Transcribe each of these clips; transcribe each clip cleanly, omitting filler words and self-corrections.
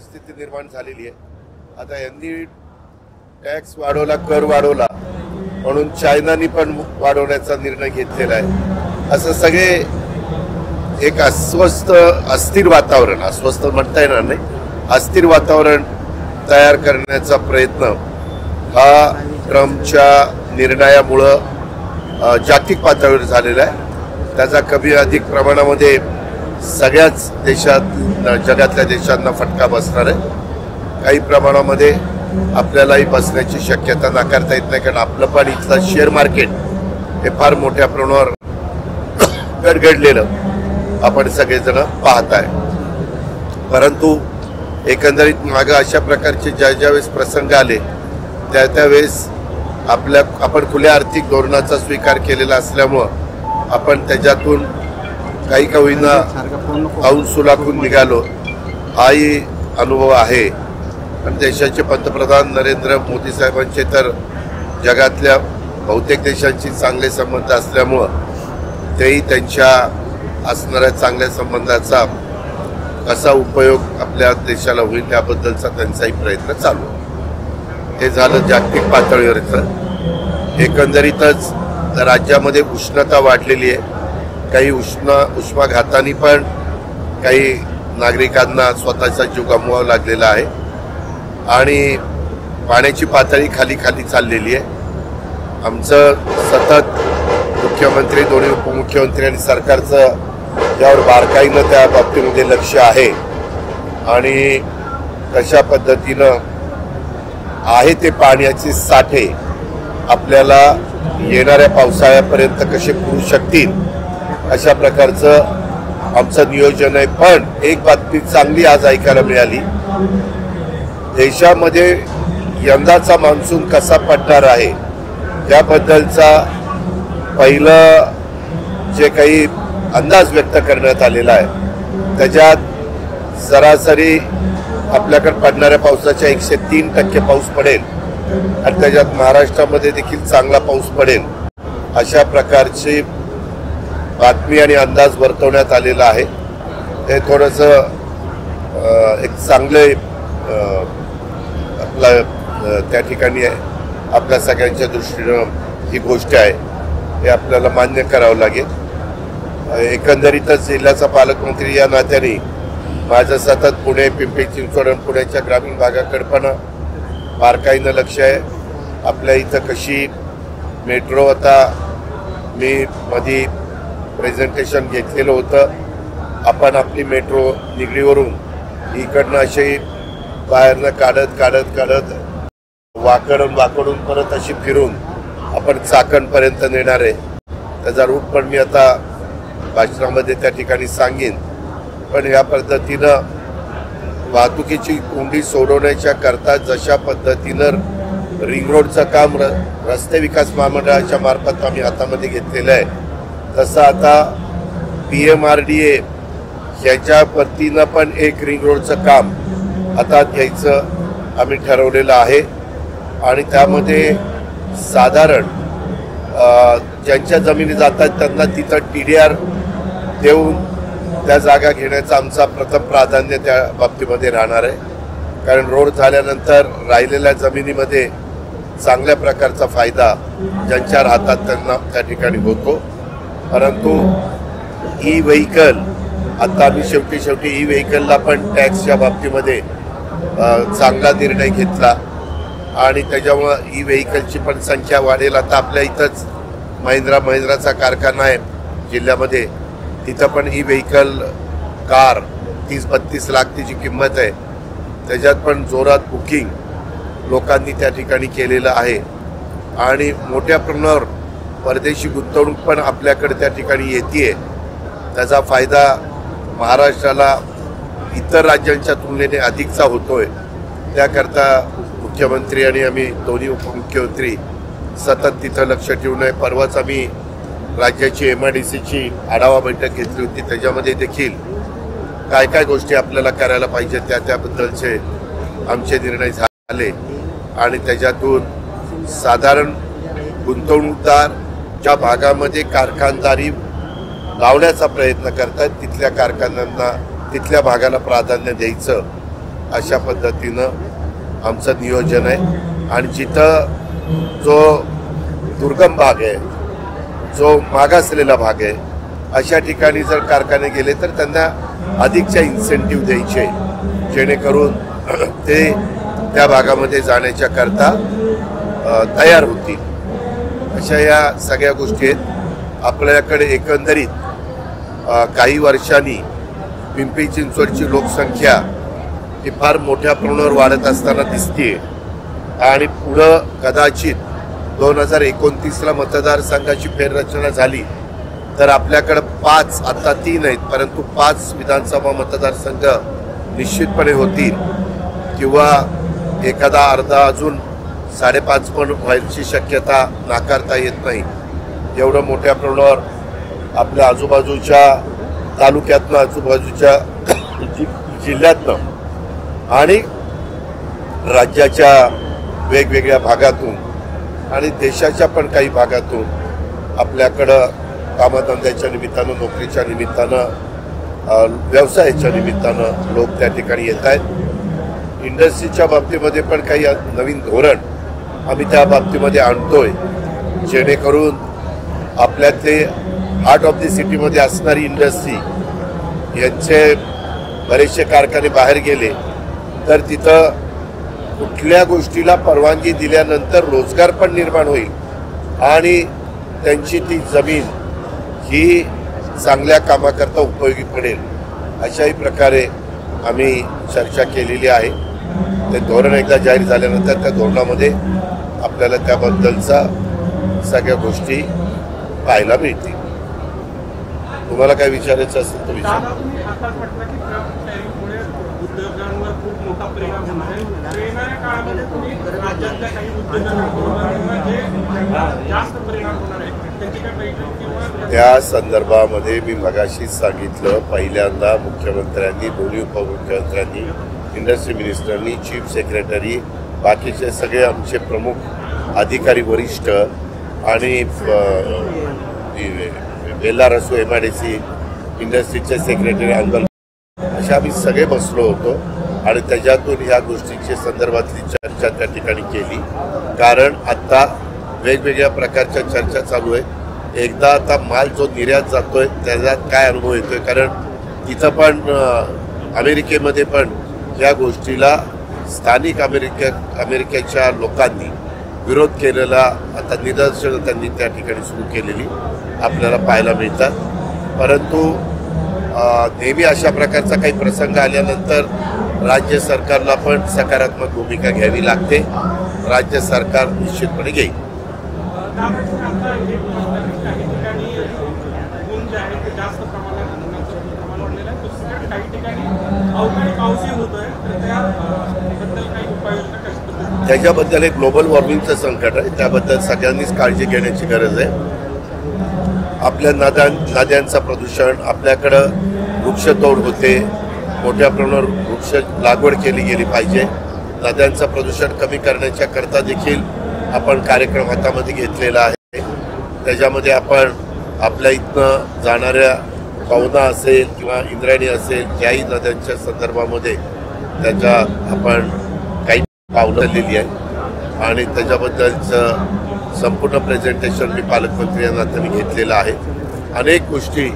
परिस्थिती निर्माण झालेली आहे। आता यांनी टॅक्स वाढवला, कर वाढवला म्हणून चायनानी पण वाढवण्याचा निर्णय घेतलेला आहे। असं सगळे एक अस्थिर वातावरण, अस्वस्थ म्हणता येणार नाही, अस्थिर वातावरण तयार करण्याचा प्रयत्न हा ट्रम्पच्या निर्णयामुळं जागतिक पातळीवर झालेला आहे। त्याचा कमी अधिक प्रमाणामध्ये सगळ्याच जगातल्या देशांना फटका बसणार आहे। काही प्रमाणामध्ये आपल्यालाही बसण्याची शक्यता नाकारता येत नाही, कारण आपलं पण इथलं शेअर मार्केट हे फार मोठ्या प्रमाणावर गडगडलेलं आपण सगळेजण पाहत आहे। परंतु एकंदरीत मागं अशा प्रकारचे ज्यावेळेस प्रसंग आले त्यावेळेस आपण खुल्या आर्थिक धोरणाचा स्वीकार केलेला असल्यामुळं आपण त्याच्यातून काही का होईना पाऊल सुलाखून निघालो, हाही अनुभव आहे। पण देशाचे पंतप्रधान नरेंद्र मोदी साहेबांचे तर जगातल्या बहुतेक देशांशी चांगले संबंध असल्यामुळं तेही त्यांच्या असणाऱ्या चांगल्या संबंधाचा कसा उपयोग आपल्या देशाला होईल त्याबद्दलचा त्यांचाही प्रयत्न चालू आहे। हे झालं जागतिक पातळीवरचं। एकंदरीतच राज्यामध्ये उष्णता वाढलेली आहे। काही उष्माघाताने पण काही नागरिकांना स्वतःचा जीव गमवावा लागलेला आहे आणि पाण्याची पातळी खाली चाललेली आहे। आमचं सतत मुख्यमंत्री, दोन्ही उपमुख्यमंत्री आणि सरकारचं यावर बारकाईनं त्या बाबतीमध्ये लक्ष आहे आणि कशा पद्धतीनं आहे ते पाण्याचे साठे आपल्याला येणाऱ्या पावसाळ्यापर्यंत कसे पुरू शकतील अशा प्रकारचं आमचं नियोजन आहे। पण एक बातमी चांगली आज ऐकायला मिळाली, देशामध्ये यंदाचा मान्सून कसा पडणार आहे त्याबद्दलचा पहिलं जे काही अंदाज व्यक्त करण्यात आलेला आहे त्याच्यात सरासरी आपल्याकडे पडणाऱ्या पावसाच्या 103% पाऊस पडेल आणि त्याच्यात महाराष्ट्रामध्ये देखील चांगला पाऊस पडेल अशा प्रकारची बातमी आणि अंदाज वर्तवण्यात आलेला आहे। हे थोडंसं एक चांगले आपला त्या ठिकाणी आहे, आपल्या सगळ्यांच्या दृष्टीनं ही गोष्ट आहे, हे आपल्याला मान्य करावं लागेल। एकंदरीतच जिल्ह्याचा पालकमंत्री या नात्याने माझं सतत पुणे, पिंपरी चिंचवड आणि पुण्याच्या ग्रामीण भागाकडे पण बारकाईनं लक्ष आहे। आपल्या इथं कशी मेट्रो, आता मी मध्ये प्रेझेंटेशन घेतलेलं होतं, आपण आपली मेट्रो निगडीवरून इकडनं अशी बाहेरनं काढत वाकडून परत अशी फिरून आपण चाकणपर्यंत नेणार आहे। त्याचा रूट पण मी आता भाषणामध्ये त्या ठिकाणी सांगेन। पण या पद्धतीनं वाहतुकीची कोंडी सोडवण्याच्या करता जशा पद्धतीनं रिंग रोडचं काम रस्ते विकास महामंडळाच्या मार्फत आम्ही हातामध्ये घेतलेलं आहे, तसं आता PMRDA ह्याच्या वतीनं पण एक रिंग रोडचं काम हातात घ्यायचं आम्ही ठरवलेलं आहे आणि त्यामध्ये साधारण ज्यांच्या जमिनी जातात त्यांना तिथं TDR देऊन त्या जागा घेण्याचं आमचा प्रथम प्राधान्य त्या बाबतीमध्ये राहणार आहे। कारण रोड झाल्यानंतर राहिलेल्या जमिनीमध्ये चांगल्या प्रकारचा फायदा ज्यांच्या राहतात त्यांना त्या ठिकाणी होतो। परंतु ई व्हेकल, आता आम्ही शेवटी ई व्हेकलला पण टॅक्सच्या बाबतीमध्ये चांगला निर्णय घेतला आणि त्याच्यामुळं ई व्हेकलची पण संख्या वाढेल। आता आपल्या इथंच महिंद्राचा कारखाना आहे जिल्ह्यामध्ये, तिथं पण ई व्हेकल कार 30-32 लाख तिची किंमत आहे, त्याच्यात पण जोरात बुकिंग लोकांनी त्या ठिकाणी केलेलं आहे आणि मोठ्या प्रमाणावर परदेशी गुंतवणूक पण आपल्याकडे त्या ठिकाणी येते। त्याचा फायदा महाराष्ट्राला इतर राज्यांच्या तुलनेने अधिकचा होतोय। त्याकरता मुख्यमंत्री आणि आम्ही दोन्ही उपमुख्यमंत्री सतत तिथं लक्ष ठेवून आहे। परवाच आम्ही राज्याची MIDCची आढावा बैठक घेतली होती, त्याच्यामध्ये देखील काय गोष्टी आपल्याला करायला पाहिजे त्याबद्दलचे आमचे निर्णय झाले आणि त्याच्यातून साधारण गुंतवणूकदार ज्या भागामध्ये कारखानदारी लावण्याचा प्रयत्न करतात तिथल्या कारखान्यांना, तिथल्या भागाला प्राधान्य द्यायचं अशा पद्धतीनं आमचं नियोजन आहे। आणि जिथं जो दुर्गम भाग आहे, जो मागासलेला भाग आहे, अशा ठिकाणी जर कारखाने गेले तर त्यांना अधिकच्या इन्सेंटिव्ह द्यायचे, जेणेकरून ते त्या भागामध्ये जाण्याच्या करता तयार होतील। अशा या सगळ्या गोष्टी आहेत। आपल्याकडे एकंदरीत काही वर्षांनी पिंपरी चिंचवडची लोकसंख्या ही फार मोठ्या प्रमाणावर वाढत असताना दिसते आणि पुढं कदाचित 2029ला मतदारसंघाची फेररचना झाली तर आपल्याकडे 5, आता 3 आहेत, परंतु 5 विधानसभा मतदारसंघ निश्चितपणे होतील किंवा एखादा अर्धा अजून 5.5 पण व्हायची शक्यता नाकारता येत नाही। एवढं मोठ्या प्रमाणावर आपल्या आजूबाजूच्या तालुक्यातनं, आजूबाजूच्या जिल्ह्यातनं आणि राज्याच्या वेगवेगळ्या भागातून आणि देशाच्या पण काही भागातून आपल्याकडं कामधंद्याच्या निमित्तानं, नोकरीच्या निमित्तानं, व्यवसायाच्या निमित्तानं लोक त्या ठिकाणी येत आहेत। इंडस्ट्रीच्या बाबतीमध्ये पण काही नवीन धोरण आम्ही त्या बाबतीमध्ये आणतोय, जेणेकरून आपल्यातले हार्ट ऑफ द सिटीमध्ये असणारी इंडस्ट्री यांचे बरेचसे कारखाने बाहेर गेले तर तिथं कुठल्या गोष्टीला परवानगी दिल्यानंतर रोजगार पण निर्माण होईल आणि त्यांची ती जमीन ही चांगल्या कामाकरता उपयोगी पडेल। अशाही प्रकारे आम्ही चर्चा केलेली आहे। ते धोरण एकदा जाहीर झाल्यानंतर त्या धोरणामध्ये आपल्याला त्याबद्दलचा सगळ्या गोष्टी पाहायला मिळतील। तुम्हाला काय विचारायचं असेल तर विचारा। त्या संदर्भामध्ये मी मगाशीच सांगितलं, पहिल्यांदा मुख्यमंत्र्यांनी, दोन्ही उपमुख्यमंत्र्यांनी, इंडस्ट्री मिनिस्टरनी, चीफ सेक्रेटरी, बाकीचे सगळे आमचे प्रमुख अधिकारी वरिष्ठ आणि वेल्लार असो, MIDC इंडस्ट्रीचे सेक्रेटरी अंगल, अशा आम्ही सगळे बसलो होतो आणि त्याच्यातून ह्या गोष्टीच्या संदर्भातली चर्चा त्या ठिकाणी केली। कारण आता वेगवेगळ्या प्रकारच्या चर्चा चालू आहेत। एकदा आता माल जो निर्यात जातोय त्याच्यात काय अनुभव येतोय, कारण तिथं पण अमेरिकेमध्ये पण या गोष्टीला स्थानिक अमेरिकेच्या लोकांनी विरोध केलेला आता निदर्शनं त्यांनी त्या ठिकाणी सुरू केलेली आपल्याला पाहायला मिळतात। परंतु नेहमी अशा प्रकारचा काही प्रसंग आल्यानंतर राज्य सरकारला पण सकारात्मक भूमिका घ्यावी लागते। राज्य सरकार निश्चितपणे घेईल। त्याच्याबद्दल एक ग्लोबल वॉर्मिंगचं संकट आहे, त्याबद्दल सगळ्यांनीच काळजी घेण्याची गरज आहे। आपल्या नद्यांचं प्रदूषण, आपल्याकडं वृक्षतोड होते, मोठ्या प्रमाणावर वृक्ष लागवड केली गेली पाहिजे। नद्यांचं प्रदूषण कमी करण्याच्या करता देखील आपण कार्यक्रम हातामध्ये घेतलेला आहे। त्याच्यामध्ये आपण आपल्या इथनं जाणाऱ्या पवना असेल किंवा इंद्रायणी असेल, याही नद्यांच्या संदर्भामध्ये त्याच्या आपण काही पावलं लिहिली आहे आणि त्याच्याबद्दलचं संपूर्ण प्रेझेंटेशन मी पालकमंत्री यांना मी घेतलेलं आहे। अनेक गोष्टी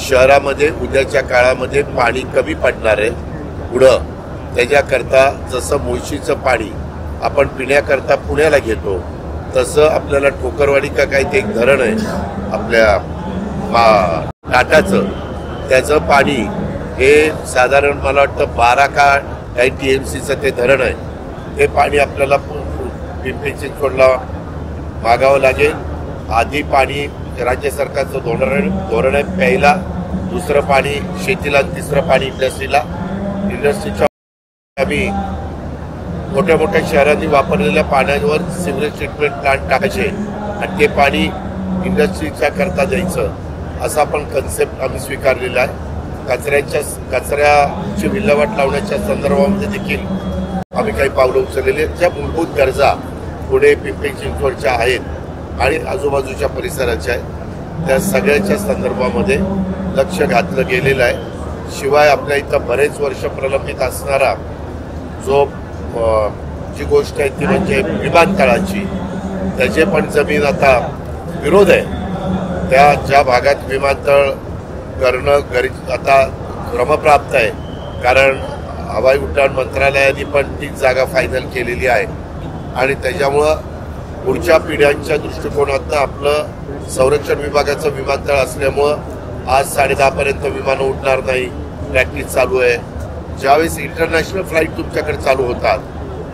शहरामध्ये उद्याच्या काळामध्ये पाणी कमी पडणार आहे पुढं, त्याच्याकरता जसं मुळशीचं पाणी आपण पिण्याकरता पुण्याला घेतो तसं आपल्याला ठोकरवाडी का काही ते एक धरण आहे आपल्या टाटाचं, त्याचं पाणी हे साधारण मला वाटतं 12 का काही TMCचं ते धरण आहे। ते पाणी आपल्याला पिंपरी चिंचवडला मागावं लागेल। आधी पाणी राज्य सरकारचं धोरण आहे प्यायला, दुसरं पाणी शेतीला, तिसरं पाणी इंडस्ट्रीच्या आम्ही मोठ्या मोठ्या शहरांनी वापरलेल्या पाण्यावर सिवरेज ट्रीटमेंट प्लांट टाकायचे आणि ते पाणी इंडस्ट्रीच्या करता द्यायचं, असा आपण कन्सेप्ट आम्ही स्वीकारलेला आहे। कचऱ्याची विल्हेवाट लावण्याच्या संदर्भामध्ये देखील आम्ही काही पावलं उचललेली आहेत। ज्या मूलभूत गरजा पुणे पिंपरी चिंचवडच्या आहेत आणि आजूबाजूच्या परिसराच्या आहेत, त्या सगळ्याच्या संदर्भामध्ये लक्ष घातलं गेलेलं आहे। शिवाय आपल्या इथं बरेच वर्ष प्रलंबित असणारा जो जी गोष्ट आहे ती म्हणजे विमानतळाची, त्याचे पण जमीन आता विरोध आहे. त्या ज्या भागात विमानतळ करणं गरज आता क्रमप्राप्त आहे, कारण हवाई उड्डाण मंत्रालयाने पण तीच जागा फायनल केलेली आहे. आणि त्याच्यामुळं पुढच्या पिढ्यांच्या दृष्टिकोनातनं आपलं संरक्षण विभागाचं विमानतळ असल्यामुळं आज 10:30पर्यंत विमानं उडणार नाही, प्रॅक्टिस चालू आहे. ज्यावेळेस इंटरनॅशनल फ्लाईट तुमच्याकडे चालू होतात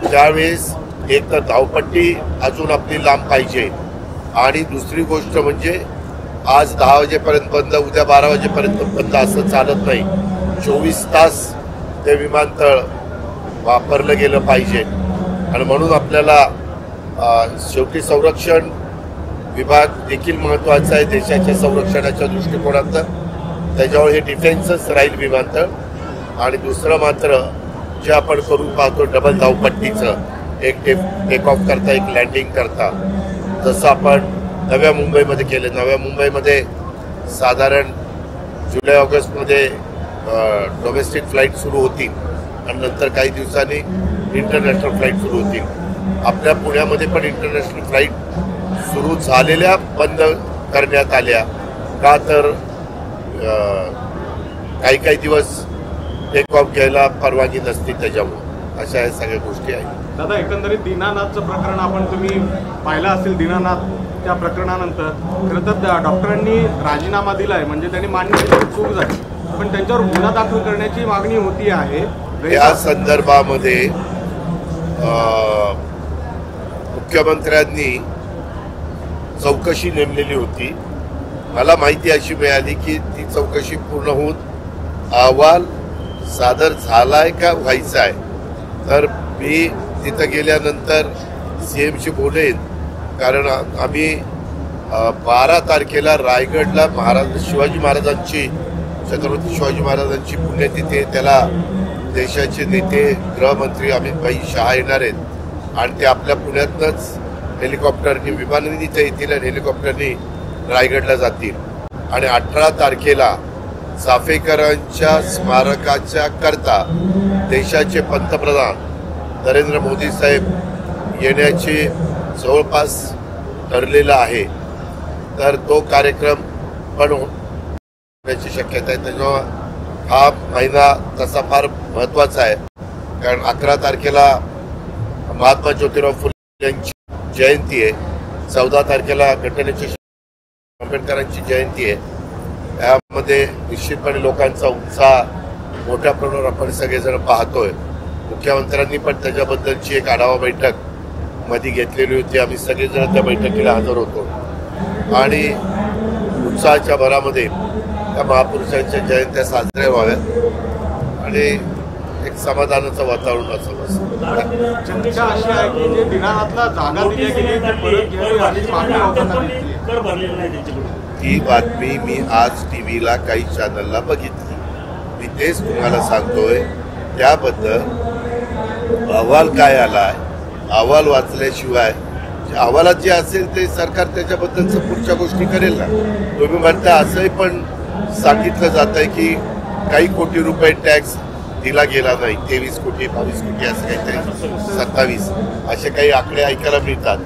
त्यावेळेस एक तर धावपट्टी अजून आपली लांब पाहिजे, आणि दुसरी गोष्ट म्हणजे आज 10 वाजेपर्यंत बंद, उद्या 12 वाजेपर्यंत बंद असं चालत नाही. 24 तास ते विमानतळ वापरलं गेलं पाहिजे. आणि म्हणून आपल्याला शेवटी संरक्षण विभाग देखील महत्त्वाचा आहे देशाच्या संरक्षणाच्या दृष्टिकोनातनं. त्याच्यावर हे डिफेन्सच राहील विमानतळ. आणि दुसरं मात्र जे आपण करून पाहतो डबल धावपट्टीचं, एक टेक ऑफ करता एक लँडिंग करता, जसं आपण नव्या मुंबईमध्ये केलं. नव्या मुंबईमध्ये साधारण जुलै ऑगस्टमध्ये डोमेस्टिक फ्लाईट सुरू होतील आणि नंतर काही दिवसांनी इंटरनॅशनल फ्लाईट सुरू होतील. आपल्या पुण्यामध्ये पण इंटरनॅशनल फ्लाईट सुरू झालेल्या बंद करण्यात आल्या का, तर काही दिवस टेक ऑफ घ्यायला परवानगी नसती. त्याच्यामुळे अशा या सगळ्या गोष्टी आहेत. दादा, एकंदरीत दीनानाथचं प्रकरण आपण तुम्ही पाहिलं असेल. दीनानाथ त्या प्रकरणानंतर खरं तर डॉक्टरांनी राजीनामा दिला आहे, म्हणजे त्यांनी मान्य केलं चूक झाली, पण त्यांच्यावर गुन्हा दाखल करण्याची मागणी होती आहे. या संदर्भामध्ये मुख्यमंत्र्यांनी चौकशी नेमलेली होती. मला माहिती अशी मिळाली की ती चौकशी पूर्ण होऊन अहवाल सादर झालाय का व्हायचा आहे. तर मी तिथं गेल्यानंतर CMशी बोलेन, कारण आम्ही 12 तारखेला रायगडला शिवाजी महाराजांची, छत्रपती शिवाजी महाराजांची पुण्यतिथी, त्याला देशाचे नेते गृहमंत्री अमित भाई शहा येणार आहेत आणि ते आपल्या पुण्यातनंच हेलिकॉप्टरनी, विमानाने तिथे येतील आणि हेलिकॉप्टरनी रायगडला जातील. आणि 18 तारखेला चाफेकरांच्या स्मारकाच्या करता देशाचे पंतप्रधान नरेंद्र मोदी साहेब येण्याचे जवळपास ठरलेला आहे. तर तो कार्यक्रम पण होण्याची शक्यता आहे. त्याच्यामुळे हा महिना तसा फार महत्त्वाचा आहे, कारण 11 तारखेला महात्मा ज्योतिराव फुले यांची जयंती आहे, 14 तारखेला घटनेचे आंबेडकरांची जयंती आहे. यामध्ये निश्चितपणे लोकांचा उत्साह मोठ्या प्रमाणावर आपण सगळेजण पाहतोय. मुख्यमंत्र्यांनी पण त्याच्याबद्दलची एक आढावा बैठक मध्ये घेतलेली होती. आम्ही सगळेजण त्या बैठकीला हजर होतो आणि उत्साहाच्या भरामध्ये त्या महापुरुषांच्या जयंत्या साजऱ्या व्हाव्यात आणि एक समाधानाचं वातावरण असावं. चर्चा अशी आहे की जे दिनानाथला जागा दिली गेली ती परत घ्यावी अशी मागणी होताना दिसते. ही बातमी मी आज टीव्हीला काही चॅनलला बघितली. मी तेच तुम्हाला सांगतोय. त्याबद्दल अहवाल काय आलाय, अहवाल वाचल्याशिवाय अहवालात जे असेल ते सरकार त्याच्याबद्दलच पुढच्या गोष्टी करेल ना. तुम्ही म्हणता असंही पण सांगितलं जात आहे की काही कोटी रुपये टॅक्स दिला गेला नाही, 23 कोटी 22 कोटी असं काहीतरी 27 असे काही आकडे ऐकायला मिळतात.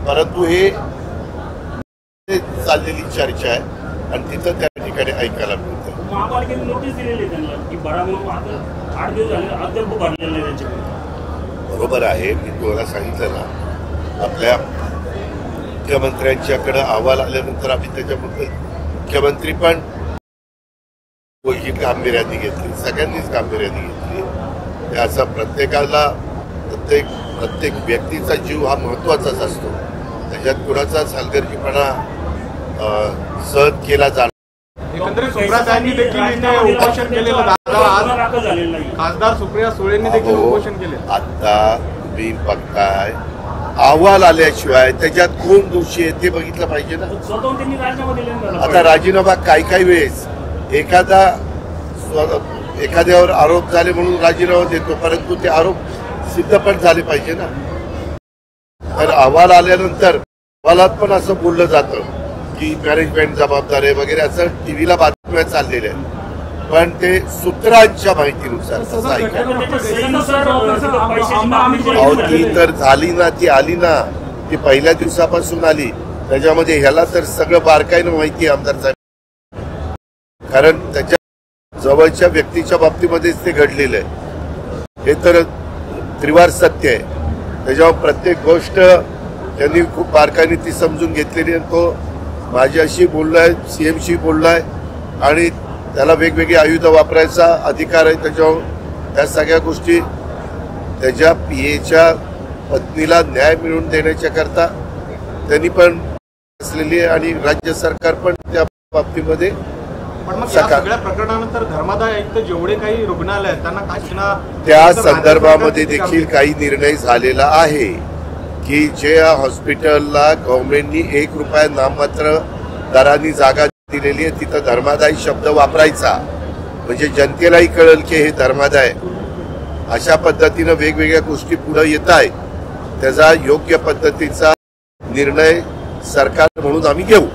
परंतु हे चाललेली चर्चा आहे आणि तिथं त्या ठिकाणी ऐकायला मिळतं. महापालिकेने नोटीस दिलेली आहे त्यांना की भरा म्हणून 8 दिवस झाले अद्याप भरलेलं नाही त्यांच्याकडे. बरोबर आहे. मी तुम्हाला सांगितलं ना, आपल्या मुख्यमंत्र्यांच्याकडे अहवाल आल्यानंतर आम्ही त्याच्याबद्दल मुख्यमंत्री पण ही गांभीर्याने घेतली, सगळ्यांनीच गांभीर्याने घेतली. असं प्रत्येकाला प्रत्येक व्यक्तीचा जीव हा महत्त्वाचाच असतो. त्याच्यात कुणाचाच हलगर्जीपणा सहन केला जाणार. एकंदरीत सुप्रियाताईंनी देखील इथे उपोषण केलेलं. आज खासदार सुप्रिया सुळेंनी देखील उपोषण केले. आता तुम्ही बघताय अहवाल आल्याशिवाय त्याच्यात कोण दोषी आहे ते बघितलं पाहिजे ना. आता राजीनामा काही वेळेस एखाद्यावर आरोप झाले म्हणून राजीनामा देतो, परंतु ते आरोप सिद्ध पण झाले पाहिजे ना. तर अहवाल आल्यानंतर अहवालात पण असं बोललं जातं की मॅनेजमेंट जबाबदार आहे वगैरे, असं टीव्हीला बातम्या चाललेल्या आहेत. पण ते सूत्रांच्या माहितीनुसार तसं आहे. अहो ती तर झाली ना, ती आली ना, ती पहिल्या दिवसापासून आली. त्याच्यामध्ये ह्याला तर सगळं बारकाईनं माहिती आहे आमदार साहेब, कारण त्याच्या जवळच्या व्यक्तीच्या बाबतीमध्येच ते घडलेलं आहे. हे तर त्रिवार सत्य आहे. त्याच्यावर प्रत्येक गोष्ट त्यांनी खूप बारकाईने ती समजून घेतलेली आहे. तो माझ्याशी बोललाय, सीएमशी बोललाय आणि त्याला वेगवेगळी आयुधं वापरायचा अधिकार आहे. त्याच्यावर त्या सगळ्या गोष्टी त्याच्या पीएच्या पत्नीला न्याय मिळवून देण्याच्या करता त्यांनी पण असलेली आहे आणि राज्य सरकार पण त्या बाबतीमध्ये. पण मग या सगळ्या प्रकरणानंतर धर्मादाय आयुक्त जेवढे काही रुग्णालय आहेत त्यांना काय त्या संदर्भामध्ये देखील काही निर्णय झालेला आहे की जे हॉस्पिटलला गव्हर्नमेंटनी ₹1 नाममात्र दराने जागा दिलेली आहे तिथं धर्मादाय शब्द वापरायचा, म्हणजे जनतेलाही कळेल की हे धर्मादाय. अशा पद्धतीनं वेगवेगळ्या गोष्टी पुढे येत आहेत. त्याचा योग्य पद्धतीचा निर्णय सरकार म्हणून आम्ही घेऊ.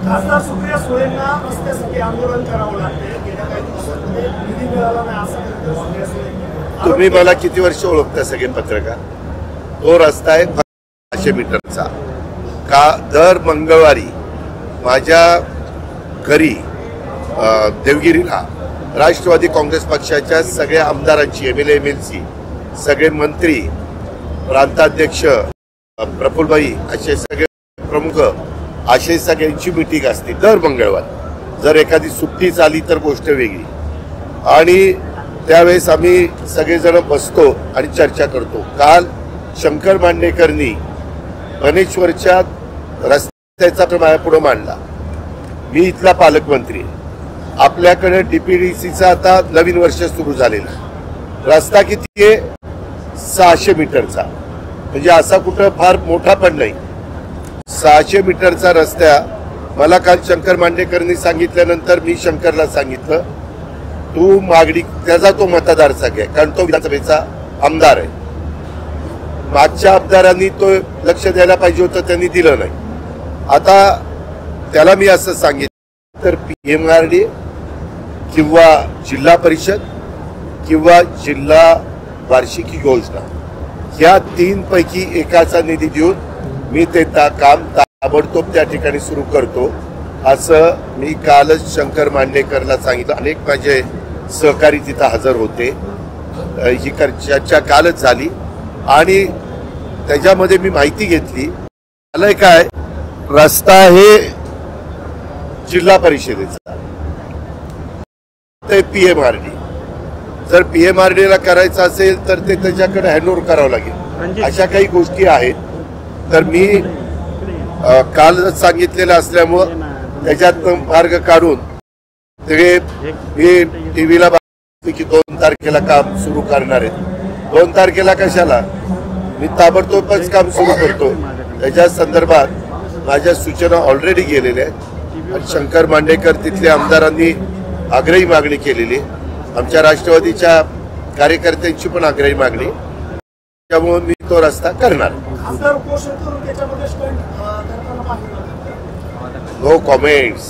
खासदार सुप्रिया सुळेंना रस्त्यासाठी आंदोलन करावं लागते. गेल्या काही दिवसांमध्ये निधी मिळाला नाही असं सुप्रिया सुळे. तुम्ही मला किती वर्ष ओळखता सगळे पत्रकार. तो रस्ता आहे 500 मीटरचा. का दर मंगळवारी माझ्या घरी देवगिरीला राष्ट्रवादी काँग्रेस पक्षाच्या सगळ्या आमदारांची, MLA MLC, सगळे मंत्री, प्रांताध्यक्ष, प्रफुल्लभाई असे सगळे प्रमुख असे सगळ्यांची मीटिंग असते दर मंगळवारी. जर एखादी सुट्टी झाली तर गोष्ट वेगळी. आणि त्यावेळेस आम्ही सगळेजण बसतो आणि चर्चा करतो. काल शंकर मांडेकरनी गणेश्वरच्या रस्त्याचा माझ्यापुढे मांडला. मी इथला पालकमंत्री. आपल्याकडे DPDCचा आता नवीन वर्ष सुरू झालेला. रस्ता किती आहे? 600 मीटरचा. म्हणजे असा कुठं फार मोठा पण नाही. 600 मीटरचा रस्ता मला काल शंकर मांडेकरनी सांगितल्यानंतर मी शंकरला सांगितलं तू मागणी, त्याचा तो मतदारसंघ आहे कारण तो विधानसभेचा आमदार आहे. मागच्या आमदारांनी तो लक्ष द्यायला पाहिजे होतं, त्यांनी दिलं नाही. आता त्याला मी असं सांगितलं तर PMRD किंवा जिल्हा परिषद किंवा जिल्हा वार्षिक योजना या 3 पैकी एकाचा निधी देऊन मी ते काम ताबडतोब त्या ठिकाणी सुरू करतो असं मी कालच शंकर मांडेकरला सांगितलं. अनेक माझे सहकारी तिथं हजर होते. ही चर्चा कालच झाली आणि त्याच्यामध्ये मी माहिती घेतली. आलंय काय, रस्ता हे जिल्हा परिषदेचा, ते PMRD. जर PMRDला करायचं असेल तर ते त्याच्याकडे हँडओव्हर करावं लागेल. अशा काही गोष्टी आहेत. तर मी काल सांगितलेलं असल्यामुळं त्याच्यातनं मार्ग काढून ते मी टीव्हीला की 2 तारखेला काम सुरू करणार आहेत. 2 तारखेला कशाला, मी ताबडतोबच काम सुरू करतो. त्याच्या संदर्भात माझ्या सूचना ऑलरेडी गेलेल्या आहेत. शंकर मांडेकर तिथल्या आमदारांनी आग्रही मागणी केलेली. आमच्या राष्ट्रवादीच्या कार्यकर्त्यांची पण आग्रही मागणी. त्यामुळे मी तो रस्ता करणार. No comments.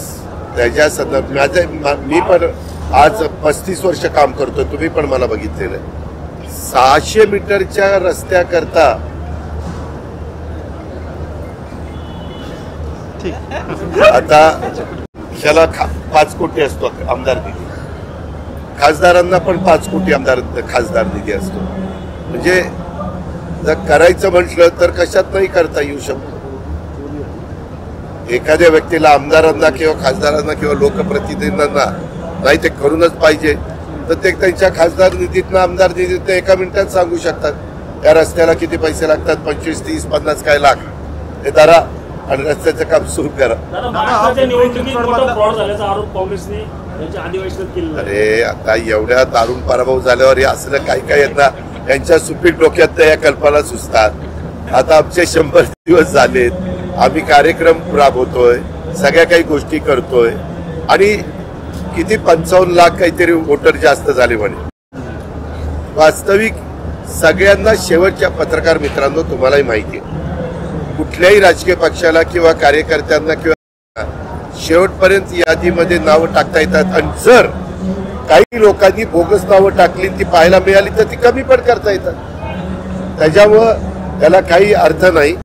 त्याच्या संदर्भात मी पण आज 35 वर्ष काम करतोय. तुम्ही पण मला बघितलेलं. 600 मीटरच्या रस्त्याकरता आता ह्याला 5 कोटी असतो आमदार निधी. खासदारांना पण 5 कोटी खासदार निधी असतो. म्हणजे जर करायचं म्हटलं तर कशात नाही करता येऊ शकतो. एखाद्या व्यक्तीला, आमदारांना किंवा खासदारांना किंवा लोकप्रतिनिधींना नाही ते करूनच पाहिजे तर ते त्यांच्या खासदार निधीतनं, आमदार निधीतनं 1 मिनिटात सांगू शकतात त्या रस्त्याला किती पैसे लागतात. 25, 30, 50 काय लाख हे धरा आणि रस्त्याचं काम सुरू करा. अरे आता एवढ्या दारुण पराभव झाल्यावर असलं काही काही यांना यांच्या सुपीक डोक्यात या कल्पना सुचतात. आता आमचे 100 दिवस झालेत. आम्ही कार्यक्रम राबवतोय, सगळ्या काही गोष्टी करतोय आणि किती 55 लाख काहीतरी वोटर जास्त झाले म्हणे. वास्तविक सगळ्यांना, शेवटच्या पत्रकार मित्रांनो तुम्हालाही माहिती आहे, कुठल्याही राजकीय पक्षाला किंवा कार्यकर्त्यांना किंवा शेवटपर्यंत यादीमध्ये नावं टाकता येतात. आणि जर काही लोकांनी बोगस नावं टाकली, ती पाहायला मिळाली तर ती कमी पण करता येतात. त्याच्यामुळं त्याला काही अर्थ नाही.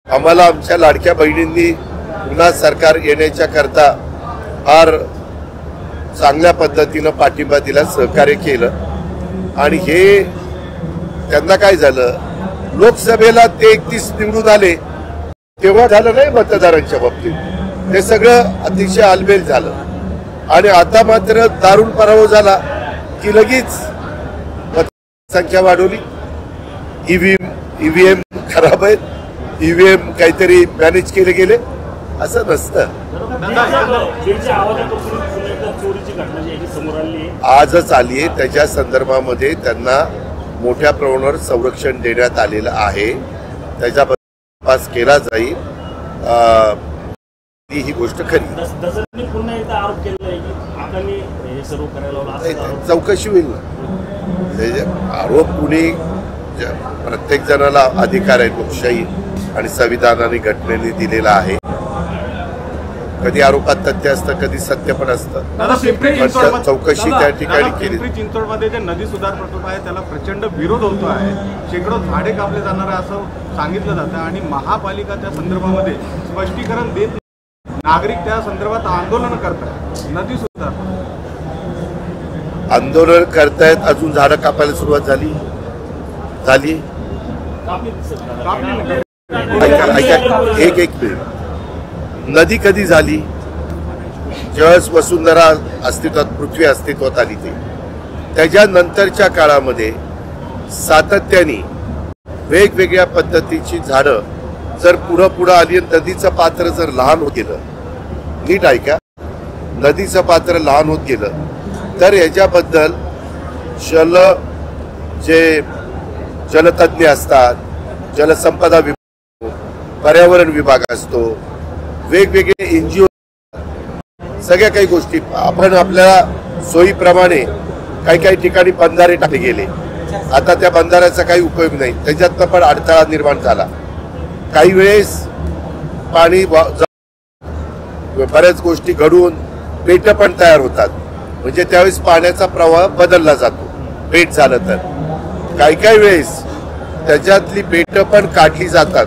आम्हाला आमच्या लाडक्या बहिणींनी पुन्हा सरकार येण्याच्या करता फार चांगल्या पद्धतीनं पाठिंबा दिला, सहकार्य केलं. आणि हे त्यांना काय झालं, लोकसभेला ते 31 निवडून आले तेव्हा झालं नाही मतदारांच्या बाबतीत, ते सगळं अतिशय आलबेल झालं. आणि आता मात्र दारुण पराभव झाला की लगेच संख्या वाढवली. ईव्हीएम खराब आहेत, ईव्हीएम काहीतरी मॅनेज केले गेले, असं नसतं. आजच आली आहे, त्याच्या संदर्भामध्ये त्यांना मोठ्या प्रमाणावर संरक्षण देण्यात आलेलं आहे. त्याच्याबद्दल तपास केला जाईल. ही गोष्ट खरी. चौकशी होईल ना. आरोप कुणी, प्रत्येक जणाला अधिकार आहे, लोकशाही आणि संविधानाने घटनेने दिलेला आहे. कधी आरोपात तथ्य असतं, कधी सत्य पण असतं. चौकशी त्या ठिकाणी केली. पिंपरी चिंचवडमध्ये जे नदी सुधार प्रकल्प आहे त्याला प्रचंड विरोध होतो आहे. शेकडो झाडे कापले जाणार आहे असं सांगितलं जातं आणि महापालिका त्या संदर्भामध्ये स्पष्टीकरण देत, नागरिक त्या संदर्भात आंदोलन करतात. नदी सुधार आंदोलन करतायत, अजून झाडं कापायला सुरुवात झाली. एक मिनिट. नदी कधी झाली? ज्यावेळेस वसुंधरा अस्तित्वात, पृथ्वी अस्तित्वात आली ते. त्याच्यानंतरच्या काळामध्ये सातत्याने वेगवेगळ्या पद्धतीची झाडं जर पुढं आली आणि नदीचं पात्र जर लहान होत गेलं, नीट ऐका, नदीचं पात्र लहान होत गेलं तर याच्याबद्दल जे जलतज्ञ असतात, जलसंपदा विभाग, पर्यावरण विभाग असतो, वेगवेगळे NGO, सगळ्या काही गोष्टी आपण आपल्या सोयीप्रमाणे काही ठिकाणी बंधारे टाकले गेले. आता त्या बंधाऱ्याचा काही उपयोग नाही, त्याच्यातनं पण अडथळा निर्माण झाला. काही वेळेस पाणी, बऱ्याच गोष्टी घडून पेटं पण तयार होतात, म्हणजे त्यावेळेस पाण्याचा प्रवाह बदलला जातो. पेट झालं तर काही वेळेस त्याच्यातली पेटं पण काढली जातात,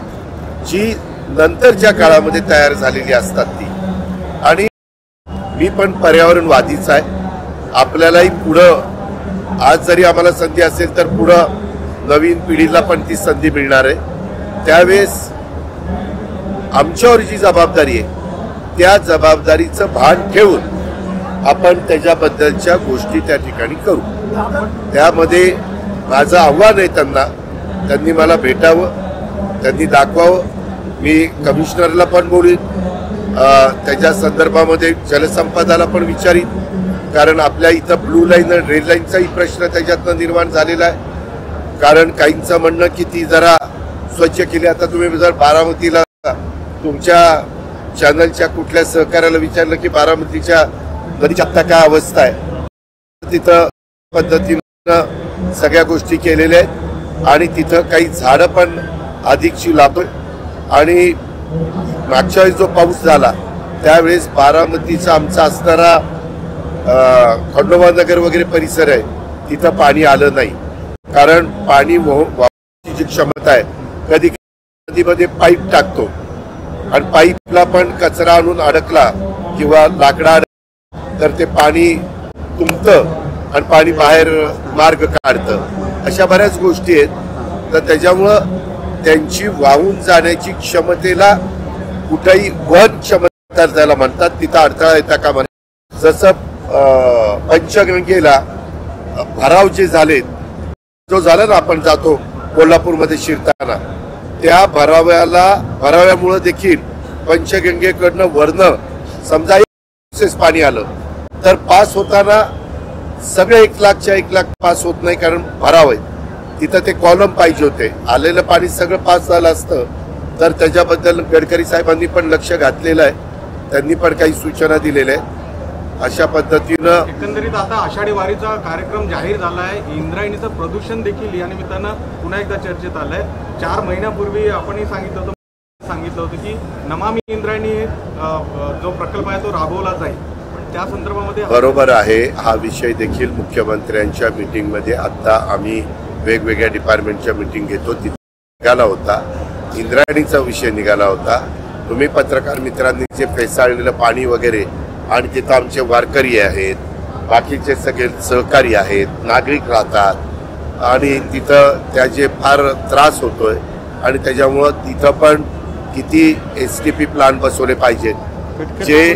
जी नंतरच्या काळामध्ये तयार झालेली असतात ती. आणि मी पण पर्यावरणवादीच आहे. आपल्यालाही पुढं, आज जरी आम्हाला संधी असेल तर पुढं नवीन पिढीला पण ती संधी मिळणार आहे. त्यावेळेस आमच्यावर जी जबाबदारी आहे त्या जबाबदारीचं भान ठेवून आपण त्याच्याबद्दलच्या गोष्टी त्या ठिकाणी करू. त्यामध्ये माझं आव्हान आहे त्यांनी मला भेटावं, त्यांनी दाखवावं. मी कमिशनरला पण बोलीन, त्याच्या संदर्भामध्ये जलसंपदाला पण विचारीन, कारण आपल्या इथं ब्लू लाईन आणि रेड लाईनचाही प्रश्न त्याच्यातनं निर्माण झालेला आहे. कारण काहींचं म्हणणं की ती जरा स्वच्छ केली. आता तुम्ही जर बारामतीला तुमच्या चॅनलच्या कुठल्या सहकार्याला विचारलं की बारामतीच्या नदीची आत्ता काय अवस्था आहे, तिथं पद्धतीनं सगळ्या गोष्टी केलेल्या आहेत. आणि तिथं काही झाडं पण अधिकची लावतोय. आणि मागच्या वेळेस जो पाऊस झाला त्यावेळेस बारामतीचा आमचा असणारा खंडोबा नगर वगैरे परिसर आहे, तिथं पाणी आलं नाही. कारण पाणी वाहण्याची जी क्षमता आहे, कधी नदीमध्ये पाईप टाकतो आणि पाईपला पण कचरा आणून अडकला किंवा लाकडा तर ते पाणी तुंबतं आणि पाणी बाहेर मार्ग काढतं. अशा बऱ्याच गोष्टी आहेत. तर त्याच्यामुळं त्यांची वाहून जाण्याची क्षमतेला कुठेही वहन क्षमता त्याला म्हणतात, तिथं अडथळा येता कामा नये. जसं पंचगंगेला भराव जे झालेत, जो झाला ना, आपण जातो कोल्हापूरमध्ये शिरताना, त्या भराव्यामुळे देखील पंचगंगेकडनं वरनं समजा पाणी आलं तर पास होताना सगळे 1,00,000 पास होत नाही, कारण भराव आहे. तिथं ते कॉलम पाहिजे होते. आलेलं पाणी सगळं पास झालं असतं तर त्याच्याबद्दल गडकरी साहेबांनी पण लक्ष घातलेलं आहे. त्यांनी पण काही सूचना दिलेल्या आहेत. अशा पद्धतीनं एकंदरीत आता आषाढी वारीचा कार्यक्रम जाहीर झाला आहे. इंद्रायणीचं प्रदूषण देखील या निमित्तानं पुन्हा एकदा चर्चेत आलंय. 4 महिन्यापूर्वी आपणही सांगितलं होतं की नमामि इंद्रायणी जो प्रकल्प आहे तो राबवला जाईल, पण त्या संदर्भामध्ये बरोबर आहे. हा विषय देखील मुख्यमंत्र्यांच्या मीटिंगमध्ये आता आम्ही वेगवेगळ्या डिपार्टमेंटच्या मीटिंग घेतो तिथे निघाला होता. इंद्रायणीचा विषय निघाला होता. तुम्ही पत्रकार मित्रांनी जे फेसाळलेलं पाणी वगैरे आणि तिथं आमचे वारकरी आहेत, बाकीचे सगळे सहकारी आहेत, नागरिक राहतात आणि तिथं त्याचे फार त्रास होतोय आणि त्याच्यामुळं तिथं पण किती STP प्लांट बसवले पाहिजेत. जे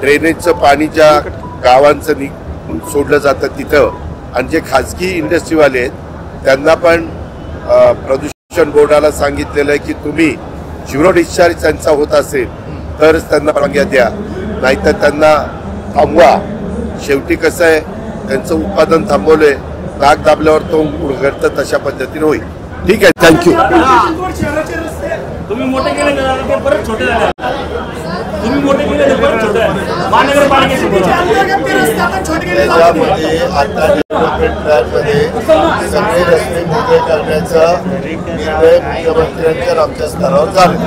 ड्रेनेजचं पाणी ज्या गावांचं सोडलं जातं तिथं आणि जे खाजगी इंडस्ट्रीवाले आहेत त्यांना पण प्रदूषण बोर्डाला सांगितलेलं आहे की तुम्ही झिरो डिस्चार्ज त्यांचा होत असेल तरच त्यांना परवानग्या द्या, नाहीतर त्यांना थांबवा. शेवटी कसं आहे, त्यांचं उत्पादन थांबवलंय, नाक दाबल्यावर तो उघडतं, तशा पद्धतीने होईल. ठीक आहे, थँक्यू. शहराचे रस्ते तुम्ही मोठे केले ते परत छोटे झाले. तुम्ही मोठे केले ते परत छोटे झाले. महानगरपालिकेचे अंतर्गत ते रस्ते आता छोटे केले त्याच्यामध्ये आता डेव्हलपमेंट प्लॅनमध्ये सगळे रस्ते मोठे करण्याचा निर्णय मुख्यमंत्र्यांच्या आमच्या स्तरावर झाला.